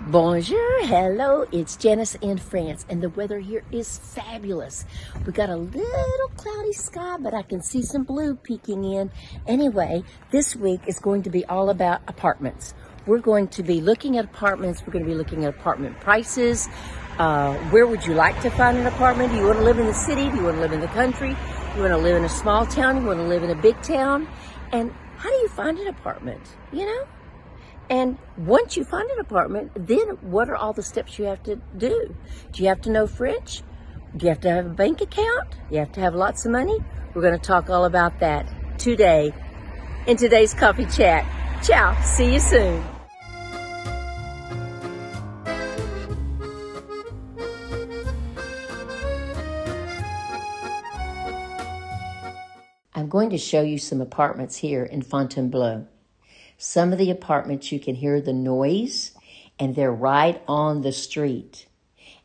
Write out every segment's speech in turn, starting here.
Bonjour, hello, it's Janice in France, and the weather here is fabulous. We got a little cloudy sky, but I can see some blue peeking in. Anyway, this week is going to be all about apartments. We're going to be looking at apartments. We're going to be looking at apartment prices. Where would you like to find an apartment? Do you want to live in the city? Do you want to live in the country? Do you want to live in a small town? Do you want to live in a big town? And how do you find an apartment, And once you find an apartment, then what are all the steps you have to do? Do you have to know French? Do you have to have a bank account? Do you have to have lots of money? We're going to talk all about that today in today's coffee chat. Ciao. See you soon. I'm going to show you some apartments here in Fontainebleau. Some of the apartments you can hear the noise, and they're right on the street.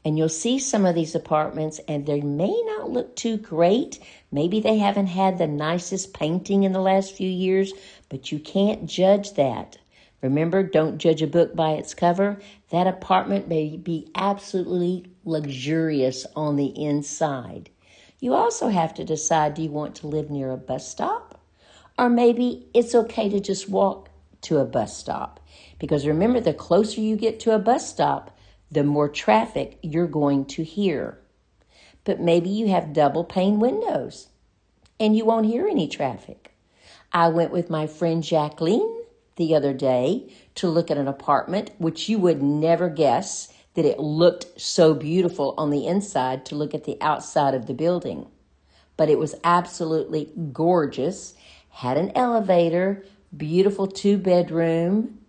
And you'll see some of these apartments, and they may not look too great. Maybe they haven't had the nicest painting in the last few years, but you can't judge that. Remember, don't judge a book by its cover. That apartment may be absolutely luxurious on the inside. You also have to decide, do you want to live near a bus stop? Or maybe it's okay to just walk to a bus stop. Because remember, the closer you get to a bus stop, the more traffic you're going to hear. But maybe you have double pane windows and you won't hear any traffic. I went with my friend Jacqueline the other day to look at an apartment, which you would never guess that it looked so beautiful on the inside to look at the outside of the building. But it was absolutely gorgeous, had an elevator, beautiful 2-bedroom.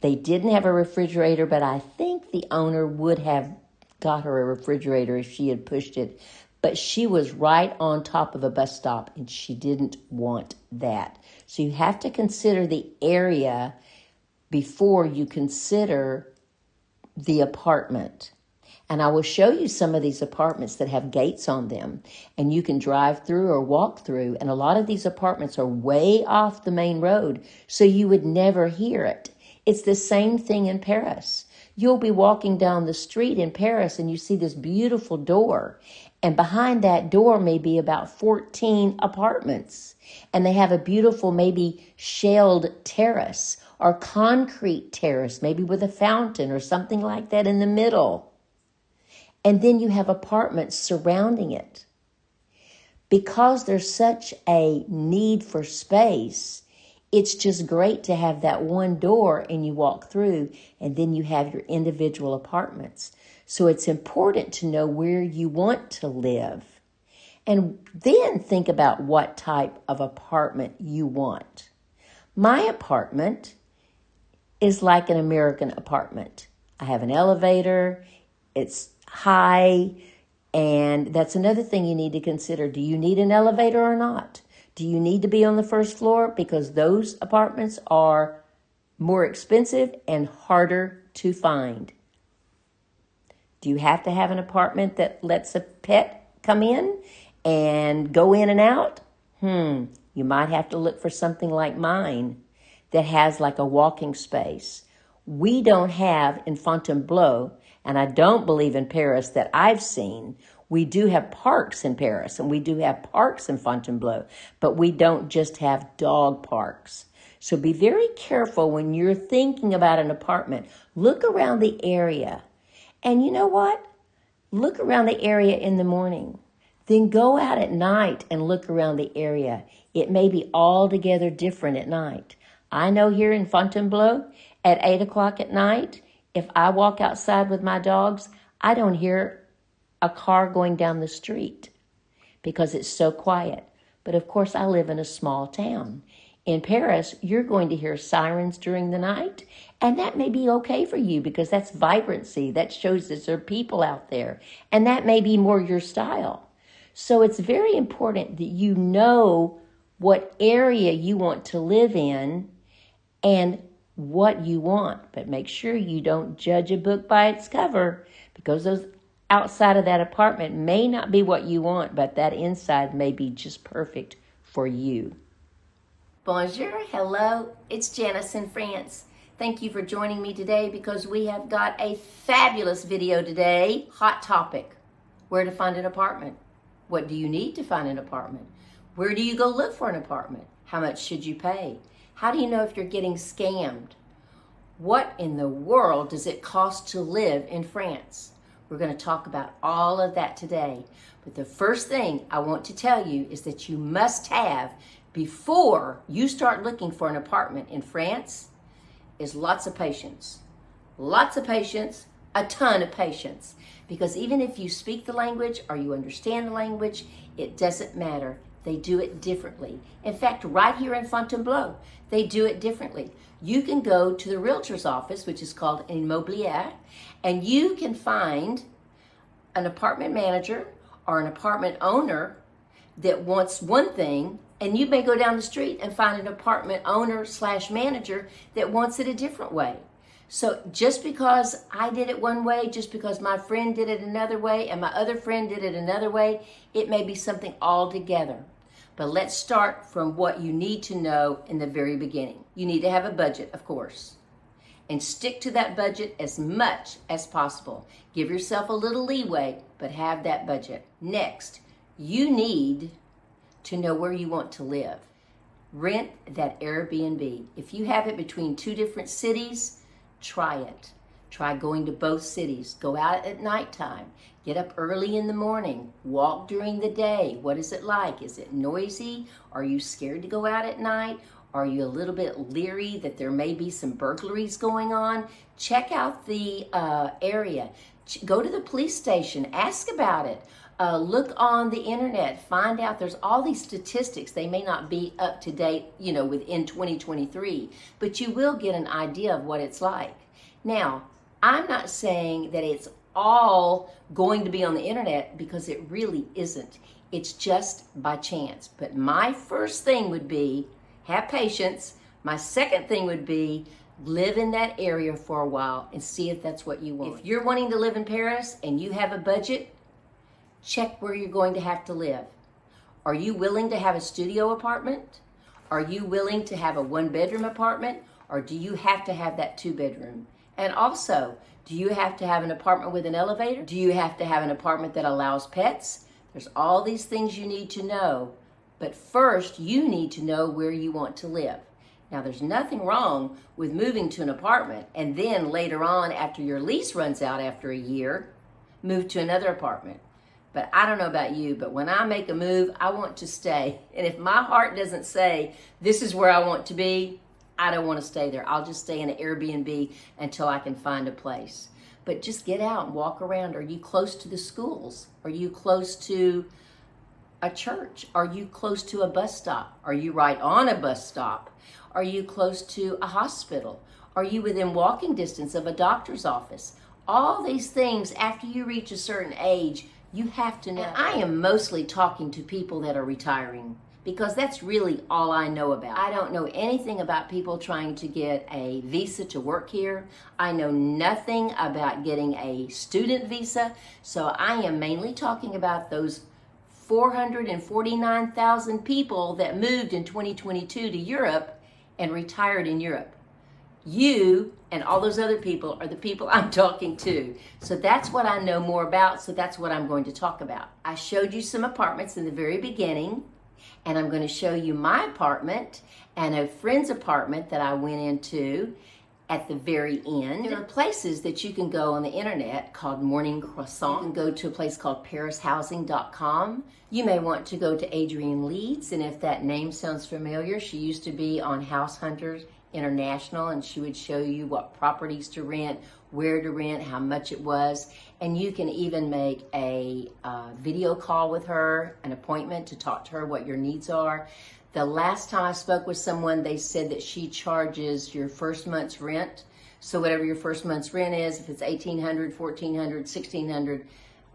They didn't have a refrigerator, but I think the owner would have got her a refrigerator if she had pushed it. But she was right on top of a bus stop, and she didn't want that. So you have to consider the area before you consider the apartment. And I will show you some of these apartments that have gates on them, and you can drive through or walk through. And a lot of these apartments are way off the main road, so you would never hear it. It's the same thing in Paris. You'll be walking down the street in Paris and you see this beautiful door. And behind that door may be about 14 apartments. And they have a beautiful, maybe shelled terrace or concrete terrace, maybe with a fountain or something like that in the middle. And then you have apartments surrounding it. Because there's such a need for space, it's just great to have that one door and you walk through, and then you have your individual apartments. So it's important to know where you want to live. And then think about what type of apartment you want. My apartment is like an American apartment. I have an elevator, it's high, and that's another thing you need to consider. Do you need an elevator or not? Do you need to be on the first floor? Because those apartments are more expensive and harder to find. Do you have to have an apartment that lets a pet come in and go in and out? You might have to look for something like mine that has like a walking space. We don't have in Fontainebleau, and I don't believe in Paris that I've seen. We do have parks in Paris, and we do have parks in Fontainebleau, but we don't just have dog parks. So be very careful when you're thinking about an apartment. Look around the area. And you know what? Look around the area in the morning. Then go out at night and look around the area. It may be altogether different at night. I know here in Fontainebleau, at 8 o'clock at night, if I walk outside with my dogs, I don't hear a car going down the street because it's so quiet. But of course, I live in a small town. In Paris, you're going to hear sirens during the night, and that may be okay for you because that's vibrancy. That shows that there are people out there, and that may be more your style. So it's very important that you know what area you want to live in and what you want. But make sure you don't judge a book by its cover, because those outside of that apartment may not be what you want, but that inside may be just perfect for you. Bonjour, hello, it's Janice in France. Thank you for joining me today because we have got a fabulous video today. Hot topic, where to find an apartment. What do you need to find an apartment? Where do you go look for an apartment? How much should you pay? How do you know if you're getting scammed? What in the world does it cost to live in France? We're going to talk about all of that today. But the first thing I want to tell you is that you must have, before you start looking for an apartment in France, is lots of patience. Lots of patience, a ton of patience. Because even if you speak the language or you understand the language, it doesn't matter. They do it differently. In fact, right here in Fontainebleau, they do it differently. You can go to the realtor's office, which is called an immobilier, and you can find an apartment manager or an apartment owner that wants one thing, and you may go down the street and find an apartment owner / manager that wants it a different way. So just because I did it one way, just because my friend did it another way, and my other friend did it another way, it may be something altogether. But let's start from what you need to know in the very beginning. You need to have a budget, of course, and stick to that budget as much as possible. Give yourself a little leeway, but have that budget. Next, you need to know where you want to live. Rent that Airbnb. If you have it between two different cities, try it. Try going to both cities. Go out at nighttime. Get up early in the morning. Walk during the day. What is it like? Is it noisy? Are you scared to go out at night? Are you a little bit leery that there may be some burglaries going on? Check out the area. Go to the police station. Ask about it. Look on the internet. Find out. There's all these statistics. They may not be up to date, within 2023, but you will get an idea of what it's like. Now, I'm not saying that it's all going to be on the internet, because it really isn't. It's just by chance. But my first thing would be have patience. My second thing would be live in that area for a while and see if that's what you want. If you're wanting to live in Paris and you have a budget, check where you're going to have to live. Are you willing to have a studio apartment? Are you willing to have a one-bedroom apartment? Or do you have to have that two-bedroom? And also, do you have to have an apartment with an elevator? Do you have to have an apartment that allows pets? There's all these things you need to know. But first, you need to know where you want to live. Now, there's nothing wrong with moving to an apartment and then later on, after your lease runs out after a year, move to another apartment. But I don't know about you, but when I make a move, I want to stay. And if my heart doesn't say, this is where I want to be, I don't want to stay there. I'll just stay in an Airbnb until I can find a place. But just get out and walk around. Are you close to the schools? Are you close to a church? Are you close to a bus stop? Are you right on a bus stop? Are you close to a hospital? Are you within walking distance of a doctor's office? All these things, after you reach a certain age, you have to know. And I am mostly talking to people that are retiring, because that's really all I know about. I don't know anything about people trying to get a visa to work here. I know nothing about getting a student visa. So I am mainly talking about those 449,000 people that moved in 2022 to Europe and retired in Europe. You and all those other people are the people I'm talking to. So that's what I know more about. So that's what I'm going to talk about. I showed you some apartments in the very beginning, and I'm going to show you my apartment and a friend's apartment that I went into at the very end. There are places that you can go on the internet called Morning Croissant. You can go to a place called parishousing.com. You may want to go to Adrienne Leeds, and if that name sounds familiar, she used to be on House Hunters International, and she would show you what properties to rent, where to rent, how much it was, and you can even make a video call with her, an appointment to talk to her what your needs are. The last time I spoke with someone, they said that she charges your first month's rent. So whatever your first month's rent is, if it's $1,800, $1,400, $1,600,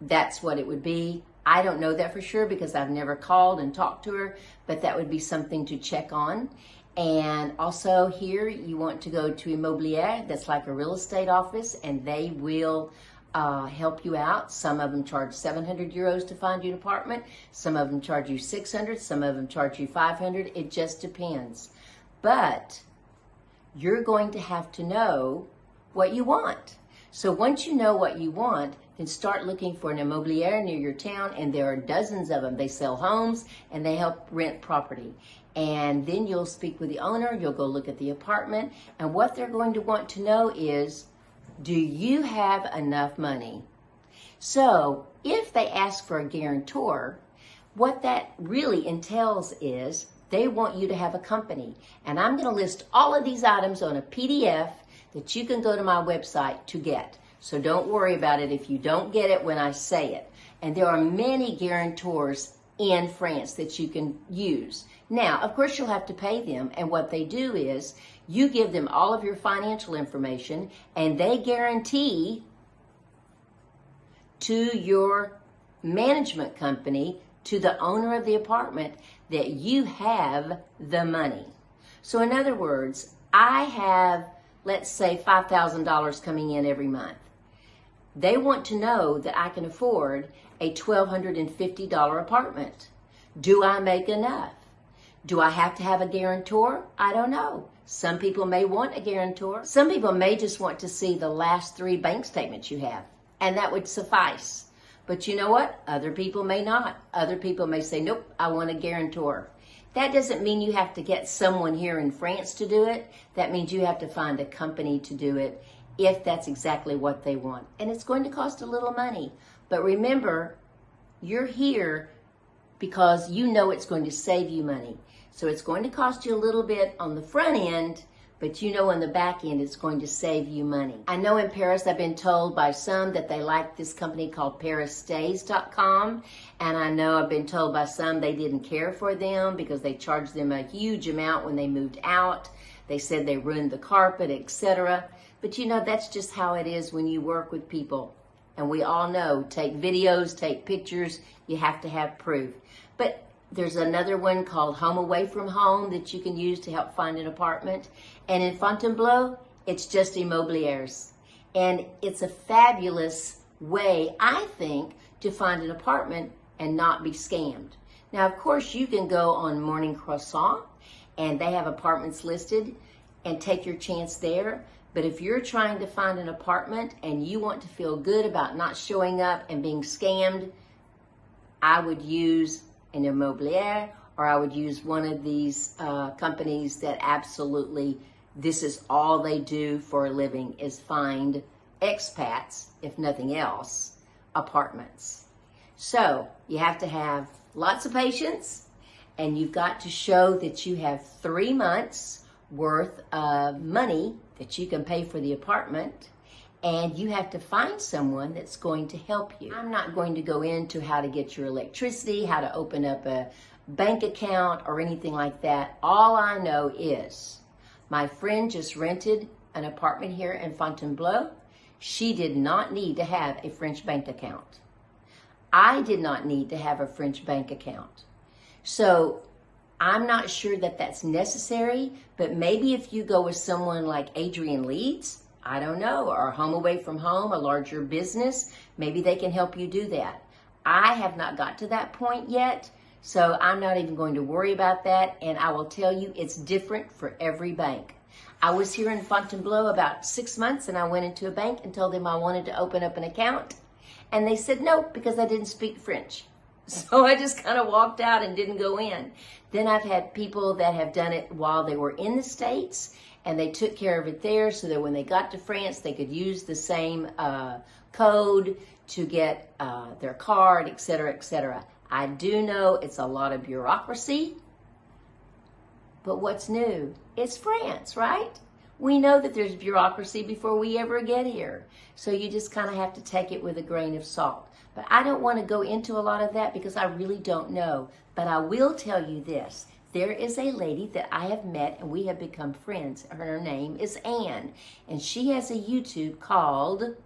that's what it would be. I don't know that for sure because I've never called and talked to her, but that would be something to check on. And also here, you want to go to Immobilier, that's like a real estate office, and they will help you out. Some of them charge 700 euros to find you an apartment. Some of them charge you 600. Some of them charge you 500. It just depends. But you're going to have to know what you want. So once you know what you want, then start looking for an immobilier near your town, and there are dozens of them. They sell homes and they help rent property. And then you'll speak with the owner, you'll go look at the apartment, and what they're going to want to know is, do you have enough money? So if they ask for a guarantor, what that really entails is they want you to have a company. And I'm going to list all of these items on a PDF that you can go to my website to get. So don't worry about it if you don't get it when I say it. And there are many guarantors in France that you can use. Now, of course, you'll have to pay them. And what they do is you give them all of your financial information, and they guarantee to your management company, to the owner of the apartment, that you have the money. So in other words, I have, let's say, $5,000 coming in every month. They want to know that I can afford a $1,250 apartment. Do I make enough? Do I have to have a guarantor? I don't know. Some people may want a guarantor. Some people may just want to see the last 3 bank statements you have, and that would suffice. But you know what? Other people may not. Other people may say, nope, I want a guarantor. That doesn't mean you have to get someone here in France to do it. That means you have to find a company to do it if that's exactly what they want. And it's going to cost a little money. But remember, you're here because you know it's going to save you money. So it's going to cost you a little bit on the front end, but you know on the back end it's going to save you money. I know in Paris I've been told by some that they like this company called ParisStays.com, and I know I've been told by some they didn't care for them because they charged them a huge amount when they moved out. They said they ruined the carpet, etc. But you know, that's just how it is when you work with people. And we all know, take videos, take pictures, you have to have proof. But there's another one called Home Away from Home that you can use to help find an apartment. And in Fontainebleau, it's just immobiliers. And it's a fabulous way, I think, to find an apartment and not be scammed. Now, of course, you can go on Morning Croissant, and they have apartments listed, and take your chance there. But if you're trying to find an apartment and you want to feel good about not showing up and being scammed, I would use an immobilier, or I would use one of these companies that absolutely, this is all they do for a living, is find expats, if nothing else, apartments. So you have to have lots of patience, and you've got to show that you have 3 months worth of money that you can pay for the apartment, and you have to find someone that's going to help you. I'm not going to go into how to get your electricity, how to open up a bank account or anything like that. All I know is my friend just rented an apartment here in Fontainebleau. She did not need to have a French bank account. I did not need to have a French bank account. So I'm not sure that that's necessary, but maybe if you go with someone like Adrian Leeds, I don't know, or Home Away from Home, a larger business, maybe they can help you do that. I have not got to that point yet, so I'm not even going to worry about that, and I will tell you it's different for every bank. I was here in Fontainebleau about 6 months, and I went into a bank and told them I wanted to open up an account, and they said no because I didn't speak French. So I just kind of walked out and didn't go in. Then I've had people that have done it while they were in the States, and they took care of it there so that when they got to France, they could use the same code to get their card, etc., etc. I do know it's a lot of bureaucracy, but what's new? It's France, right? We know that there's bureaucracy before we ever get here. So you just kind of have to take it with a grain of salt. But I don't want to go into a lot of that because I really don't know. But I will tell you this. There is a lady that I have met and we have become friends. Her name is Anne. And she has a YouTube called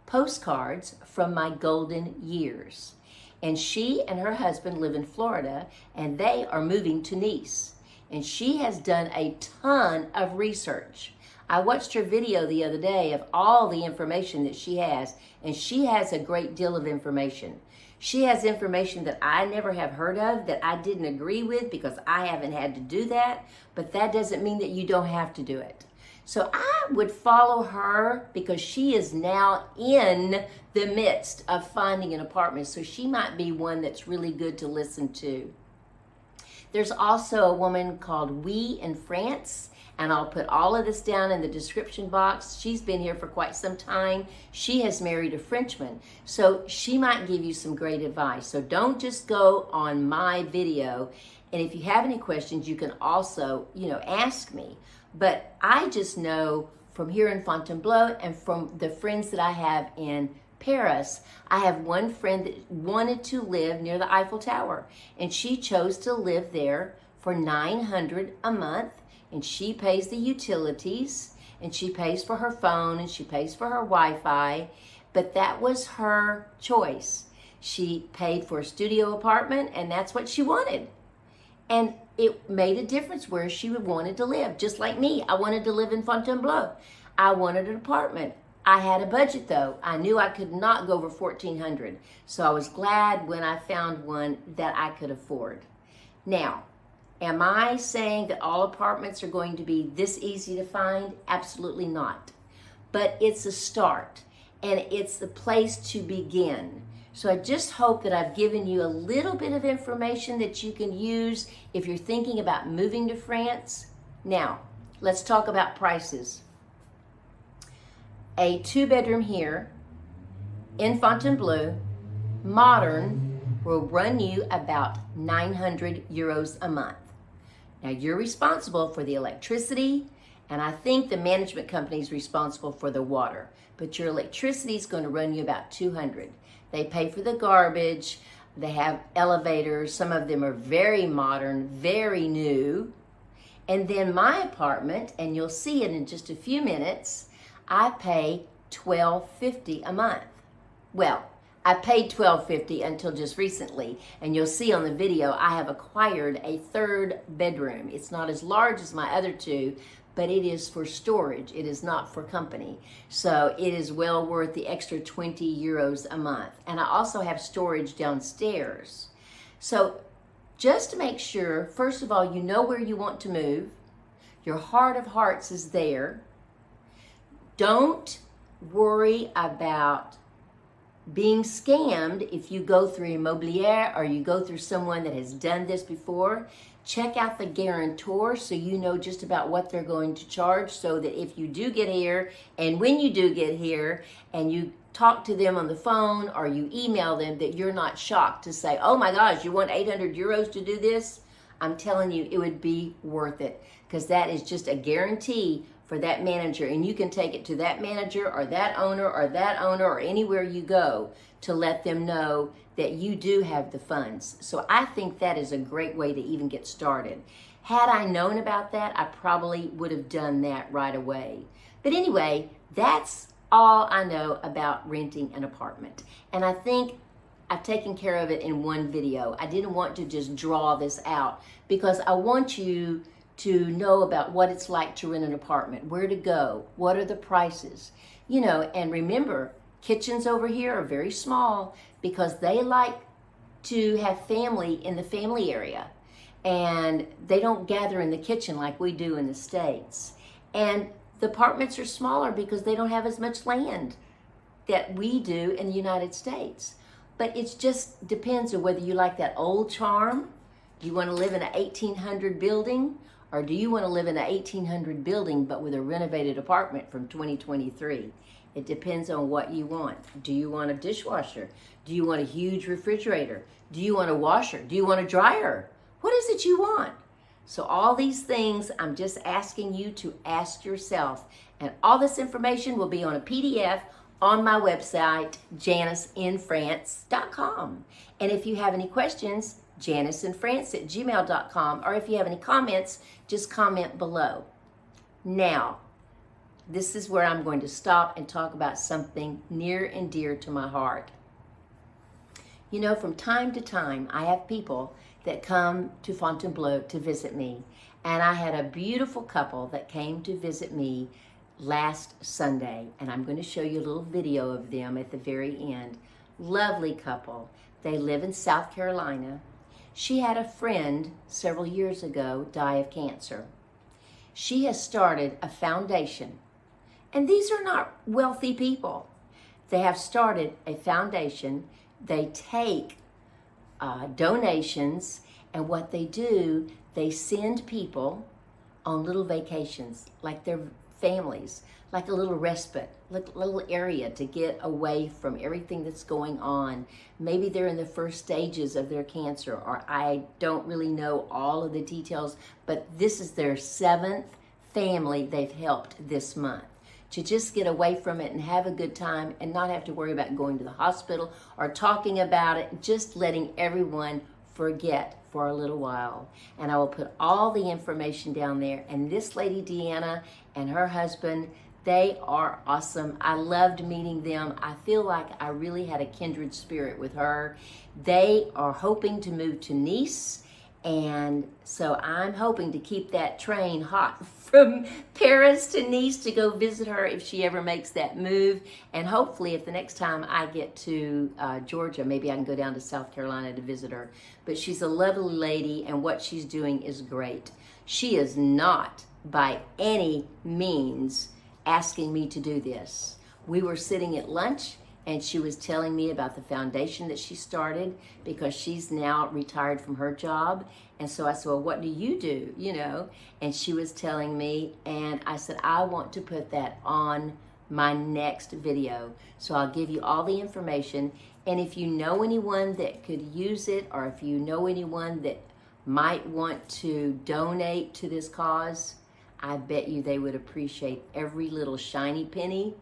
Postcards from My Golden Years. And she and her husband live in Florida, and they are moving to Nice. And she has done a ton of research. I watched her video the other day of all the information that she has, and she has a great deal of information. She has information that I never have heard of, that I didn't agree with because I haven't had to do that, but that doesn't mean that you don't have to do it. So I would follow her because she is now in the midst of finding an apartment. So she might be one that's really good to listen to. There's also a woman called We in France, and I'll put all of this down in the description box. She's been here for quite some time. She has married a Frenchman, so she might give you some great advice. So don't just go on my video, and if you have any questions, you can also, ask me. But I just know from here in Fontainebleau and from the friends that I have in Paris, I have one friend that wanted to live near the Eiffel Tower, and she chose to live there for $900 a month, and she pays the utilities, and she pays for her phone, and she pays for her Wi-Fi, but that was her choice. She paid for a studio apartment, and that's what she wanted. And it made a difference where she wanted to live. Just like me, I wanted to live in Fontainebleau. I wanted an apartment. I had a budget though. I knew I could not go over $1,400. So I was glad when I found one that I could afford. Now, am I saying that all apartments are going to be this easy to find? Absolutely not. But it's a start, and it's the place to begin. So I just hope that I've given you a little bit of information that you can use if you're thinking about moving to France. Now, let's talk about prices. A 2-bedroom here in Fontainebleau, modern, will run you about 900 euros a month. Now, you're responsible for the electricity, and I think the management company is responsible for the water, but your electricity is going to run you about 200. They pay for the garbage. They have elevators. Some of them are very modern, very new. And then my apartment, and you'll see it in just a few minutes, I pay $12.50 a month. Well, I paid $12.50 until just recently, and you'll see on the video I have acquired a 3rd bedroom. It's not as large as my other 2, but it is for storage. It is not for company. So it is well worth the extra 20 euros a month. And I also have storage downstairs. So just to make sure, first of all, you know where you want to move. Your heart of hearts is there. Don't worry about being scammed if you go through Immobilier or you go through someone that has done this before. Check out the guarantor so you know just about what they're going to charge, so that if you do get here, and when you do get here and you talk to them on the phone or you email them, that you're not shocked to say, oh my gosh, you want 800 euros to do this? I'm telling you, it would be worth it, because that is just a guarantee for that manager, and you can take it to that manager or that owner or anywhere you go to let them know that you do have the funds. So I think that is a great way to even get started. Had I known about that, I probably would have done that right away. But anyway, that's all I know about renting an apartment. And I think I've taken care of it in one video. I didn't want to just draw this out because I want you to know about what it's like to rent an apartment, where to go, what are the prices, and remember, kitchens over here are very small because they like to have family in the family area, and they don't gather in the kitchen like we do in the States. And the apartments are smaller because they don't have as much land that we do in the United States. But it just depends on whether you like that old charm. Do you want to live in an 1800 building? Or do you want to live in an 1800 building but with a renovated apartment from 2023? It depends on what you want. Do you want a dishwasher? Do you want a huge refrigerator? Do you want a washer? Do you want a dryer? What is it you want? So all these things, I'm just asking you to ask yourself. And all this information will be on a PDF on my website, janiceinfrance.com. And if you have any questions, janiceinfrance@gmail.com, or if you have any comments, just comment below. Now, this is where I'm going to stop and talk about something near and dear to my heart. From time to time, I have people that come to Fontainebleau to visit me. And I had a beautiful couple that came to visit me last Sunday. And I'm going to show you a little video of them at the very end. Lovely couple. They live in South Carolina. She had a friend several years ago die of cancer. She has started a foundation. And these are not wealthy people. They have started a foundation. They take donations, and what they do, they send people on little vacations, like their families, like a little respite, like a little area to get away from everything that's going on. Maybe they're in the first stages of their cancer, or I don't really know all of the details, but this is their 7th family they've helped this month, to just get away from it and have a good time and not have to worry about going to the hospital or talking about it, just letting everyone forget for a little while. And I will put all the information down there. And this lady, Deanna, and her husband, they are awesome. I loved meeting them. I feel like I really had a kindred spirit with her. They are hoping to move to Nice. And so I'm hoping to keep that train hot from Paris to Nice to go visit her if she ever makes that move. And hopefully if the next time I get to Georgia, maybe I can go down to South Carolina to visit her. But she's a lovely lady, and what she's doing is great. She is not by any means asking me to do this. We were sitting at lunch, and she was telling me about the foundation that she started because she's now retired from her job. And so I said, well, what do you do? You know, and she was telling me, and I said, I want to put that on my next video. So I'll give you all the information. And if you know anyone that could use it, or if you know anyone that might want to donate to this cause, I bet you they would appreciate every little shiny penny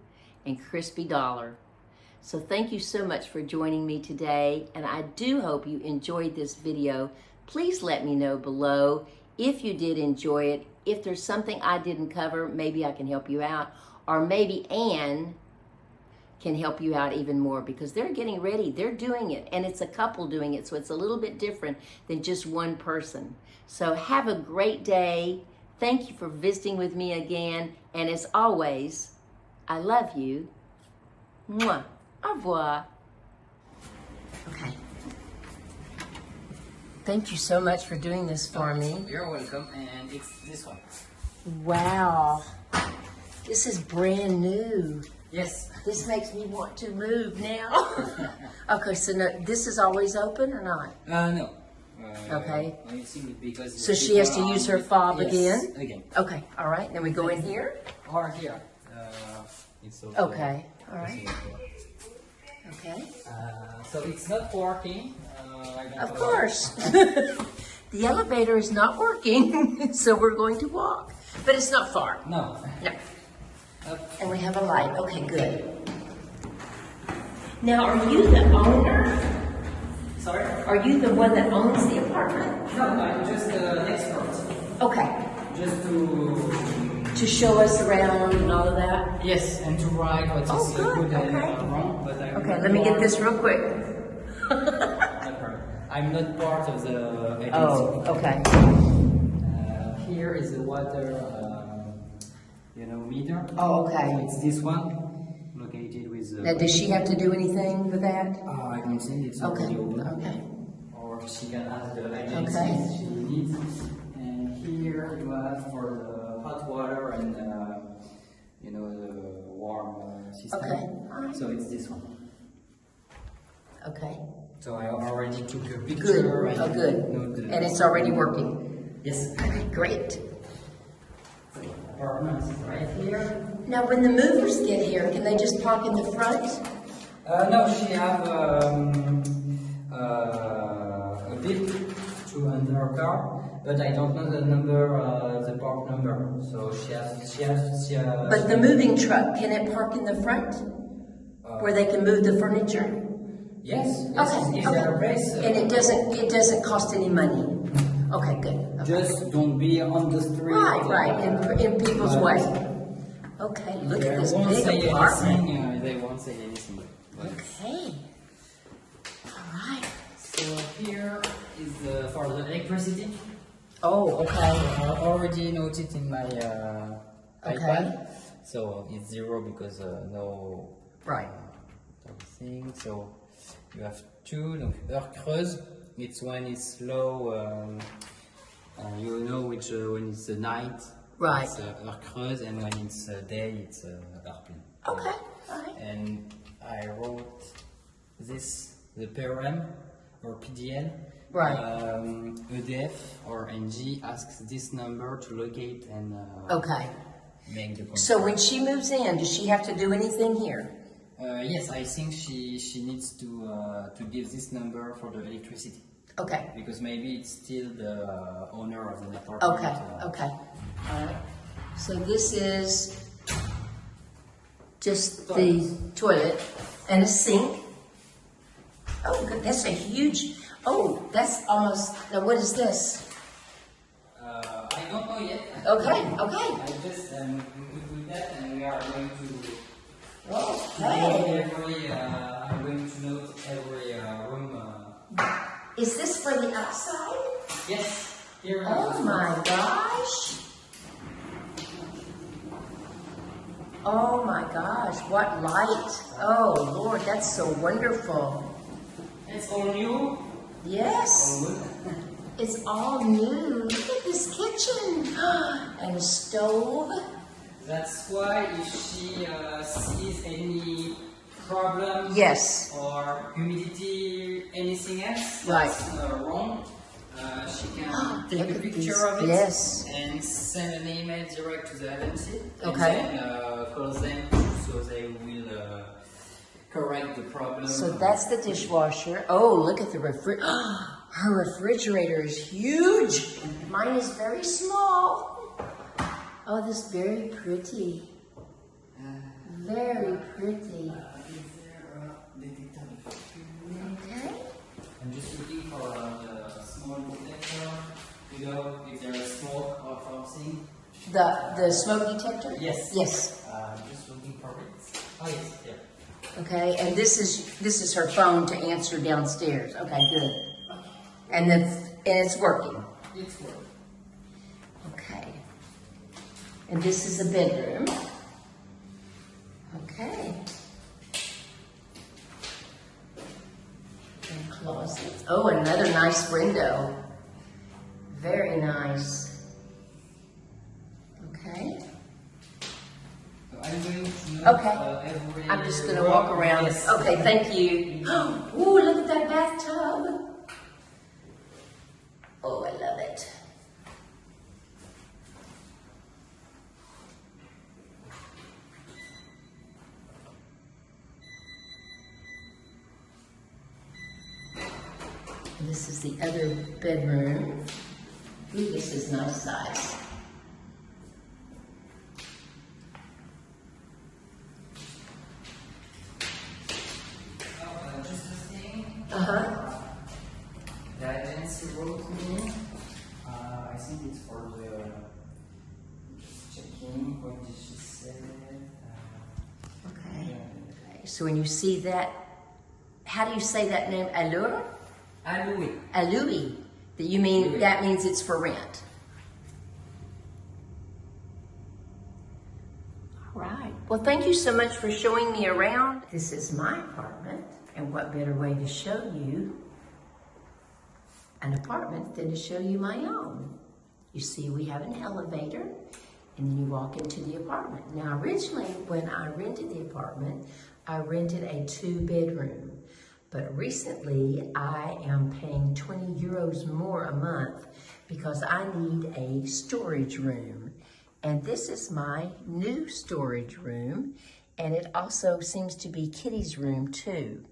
and crispy dollar. So thank you so much for joining me today, and I do hope you enjoyed this video. Please let me know below if you did enjoy it. If there's something I didn't cover, maybe I can help you out, or maybe Anne can help you out even more, because they're getting ready. They're doing it, and it's a couple doing it, so it's a little bit different than just one person. So have a great day. Thank you for visiting with me again, and as always, I love you. Mwah. Au revoir. Okay. Thank you so much for doing this for me. You're welcome, and it's this one. Wow. This is brand new. Yes. This makes me want to move now. Okay, so no, this is always open or not? No. Okay. I think because So she has to use her fob again? Again. Okay, all right. Then we go in here? Or here. It's also Okay, all right. Okay. So it's not working. Of course. The elevator is not working, so we're going to walk. But it's not far. No. No. And we have a light. Okay, good. Now, are you the owner? Sorry? Are you the one that owns the apartment? No, I'm just an expert. Okay. Just to show us around and all of that? Yes, and to write what is good. good and Okay. wrong. But Okay, let me get this real quick. I'm not part of the agency. Oh, okay. Here is the water, meter. Oh, okay. It's this one, located with. Now, does she have to do anything with that? I don't think it's Okay. already open. Okay. Or she can ask the agency Okay. she needs. And here you have for the hot water and the warm system. Okay. All right. So it's this one. Okay. So I already took a picture. Good. And Oh, good. And it's already working. Yes. Okay, great. Apartment is right here. Now, when the movers get here, can they just park in the front? No, she have a bit to enter her car, but I don't know the number, the park number. So she has. But the moving truck, can it park in the front? Where they can move the furniture? Yes. Okay. Is there a race? And it doesn't cost any money. Okay, good. Okay. Just don't be on the street. Right, in people's way. Okay, look at this big apartment. They won't say anything. Okay. All right. So here is for the electricity. Oh, okay. I already noted in my Okay. iPad. So it's 0 because no. Right. Everything. So you have 2. Donc heure creuse. It's when it's low. You know which when it's the night. Right. It's heure creuse, and when it's day, it's heure pleine. Okay. All right. And I wrote this, the PRM or PDL. Right. EDF or NG asks this number to locate and Okay. make the control. So when she moves in, does she have to do anything here? Yes, I think she needs to give this number for the electricity. Okay. Because maybe it's still the owner of the apartment. Okay. Okay. All right. So this is just the toilet and a sink. Oh, good. That's a huge. Oh, that's almost. Now, what is this? I don't know yet. Okay. Okay. I just with that, and we are going to. Okay. I'm going to note every room. Is this for the outside? Yes. Here. Oh my gosh. Oh my gosh, what light. Oh Lord, that's so wonderful. It's all new. Yes. It's all new. Look at this kitchen. And a stove. That's why if she sees any problem, Yes. or humidity, anything else Right. that's wrong, she can take Look a at picture these. of it Yes. and send an email direct to the agency. Okay. And then call them so they will correct the problem. So that's the dishwasher. Oh, look at the her refrigerator is huge. Mine is very small. Oh, this is very pretty. Very pretty. Okay. I'm just looking for a small detector. You know, if there is smoke or something. The smoke detector? Yes. Yes. I'm just looking for it. Oh yes, yeah. Okay, and this is her phone to answer downstairs. Okay, good. And it's working. It's working. Okay. And this is a bedroom. Okay. And closet. Oh, another nice window. Very nice. Okay. So I'm going to note, Okay. every I'm just gonna walk around. Yes. Okay, thank you. Ooh, look at that bathtub. Oh, I love it. And this is the other bedroom. Ooh, this is nice size. Just a thing. Uh-huh. The agency wrote me. I think it's for the just checking. What did she say? Okay. Okay. So when you see that, how do you say that name? Allure? Louis. Alui. That you mean that means it's for rent. All right. Well, thank you so much for showing me around. This is my apartment, and what better way to show you an apartment than to show you my own. You see, we have an elevator, and then you walk into the apartment. Now, originally, when I rented the apartment, I rented a 2-bedroom. But recently, I am paying 20 euros more a month because I need a storage room. And this is my new storage room. And it also seems to be Kitty's room too.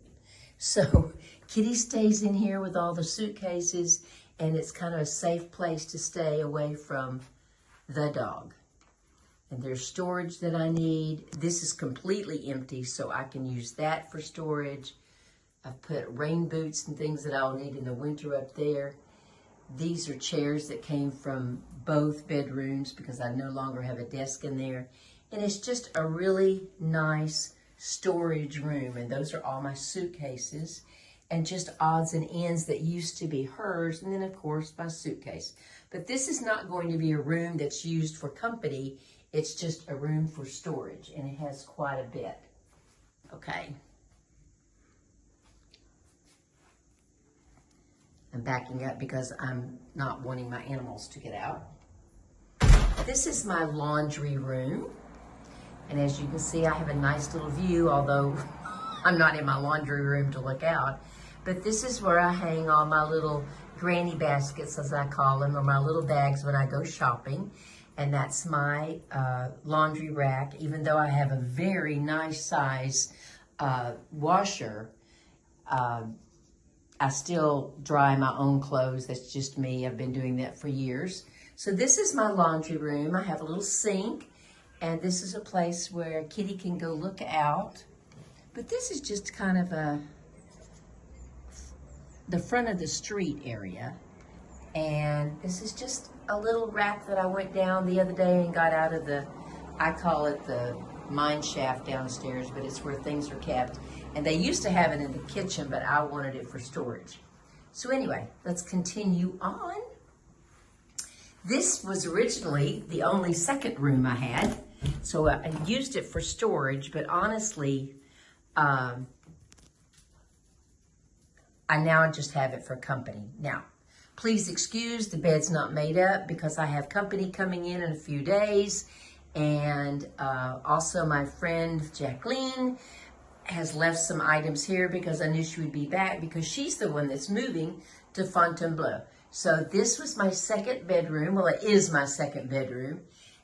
So Kitty stays in here with all the suitcases, and it's kind of a safe place to stay away from the dog. And there's storage that I need. This is completely empty, so I can use that for storage. I've put rain boots and things that I'll need in the winter up there. These are chairs that came from both bedrooms because I no longer have a desk in there. And it's just a really nice storage room. And those are all my suitcases and just odds and ends that used to be hers. And then, of course, my suitcase. But this is not going to be a room that's used for company. It's just a room for storage. And it has quite a bit. Okay. I'm backing up because I'm not wanting my animals to get out. This is my laundry room. And as you can see, I have a nice little view, although I'm not in my laundry room to look out. But this is where I hang all my little granny baskets, as I call them, or my little bags when I go shopping. And that's my laundry rack. Even though I have a very nice size washer, I still dry my own clothes. That's just me. I've been doing that for years. So this is my laundry room. I have a little sink, and this is a place where Kitty can go look out. But this is just kind of the front of the street area. And this is just a little rack that I went down the other day and got out of the, I call it the mine shaft downstairs, but it's where things are kept. And they used to have it in the kitchen, but I wanted it for storage. So anyway, let's continue on. This was originally the only second room I had. So I used it for storage, but honestly, I now just have it for company. Now, please excuse the bed's not made up because I have company coming in a few days. And also my friend Jacqueline has left some items here because I knew she would be back because she's the one that's moving to Fontainebleau. So this was my second bedroom. Well, it is my second bedroom.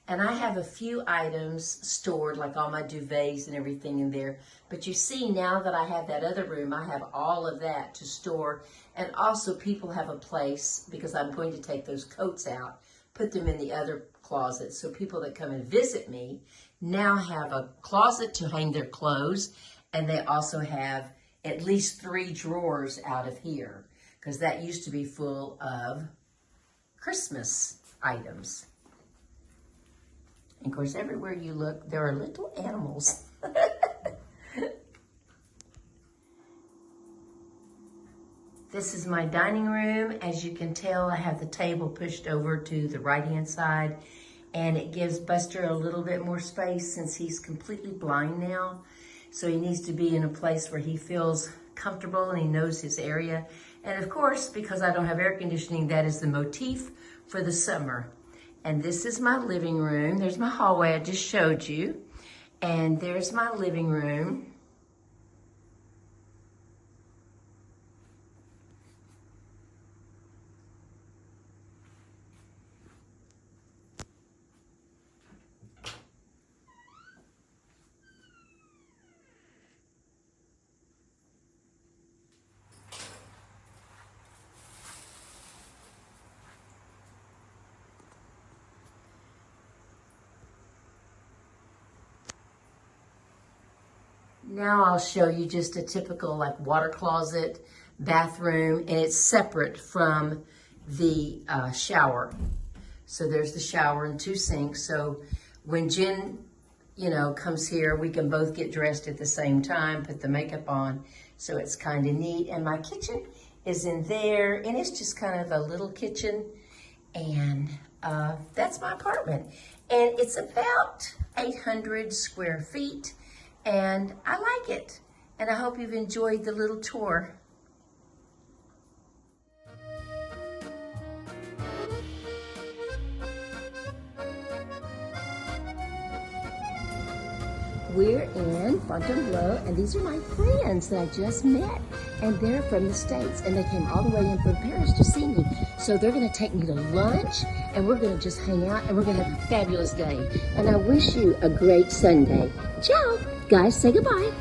And I have a few items stored, like all my duvets and everything in there. But you see, now that I have that other room, I have all of that to store. And also people have a place, because I'm going to take those coats out, put them in the other closet. So people that come and visit me now have a closet to hang their clothes. And they also have at least 3 drawers out of here, because that used to be full of Christmas items. And of course, everywhere you look, there are little animals. This is my dining room. As you can tell, I have the table pushed over to the right-hand side, and it gives Buster a little bit more space since he's completely blind now. So he needs to be in a place where he feels comfortable and he knows his area. And of course, because I don't have air conditioning, that is the motif for the summer. And this is my living room. There's my hallway I just showed you. And there's my living room. Now I'll show you just a typical like water closet, bathroom, and it's separate from the shower. So there's the shower and 2 sinks. So when Jen, comes here, we can both get dressed at the same time, put the makeup on. So it's kind of neat. And my kitchen is in there, and it's just kind of a little kitchen. And that's my apartment. And it's about 800 square feet. And I like it. And I hope you've enjoyed the little tour. We're in Fontainebleau, and these are my friends that I just met. And they're from the States, and they came all the way in from Paris to see me. So they're gonna take me to lunch, and we're gonna just hang out, and we're gonna have a fabulous day. And I wish you a great Sunday. Ciao. Guys, say goodbye.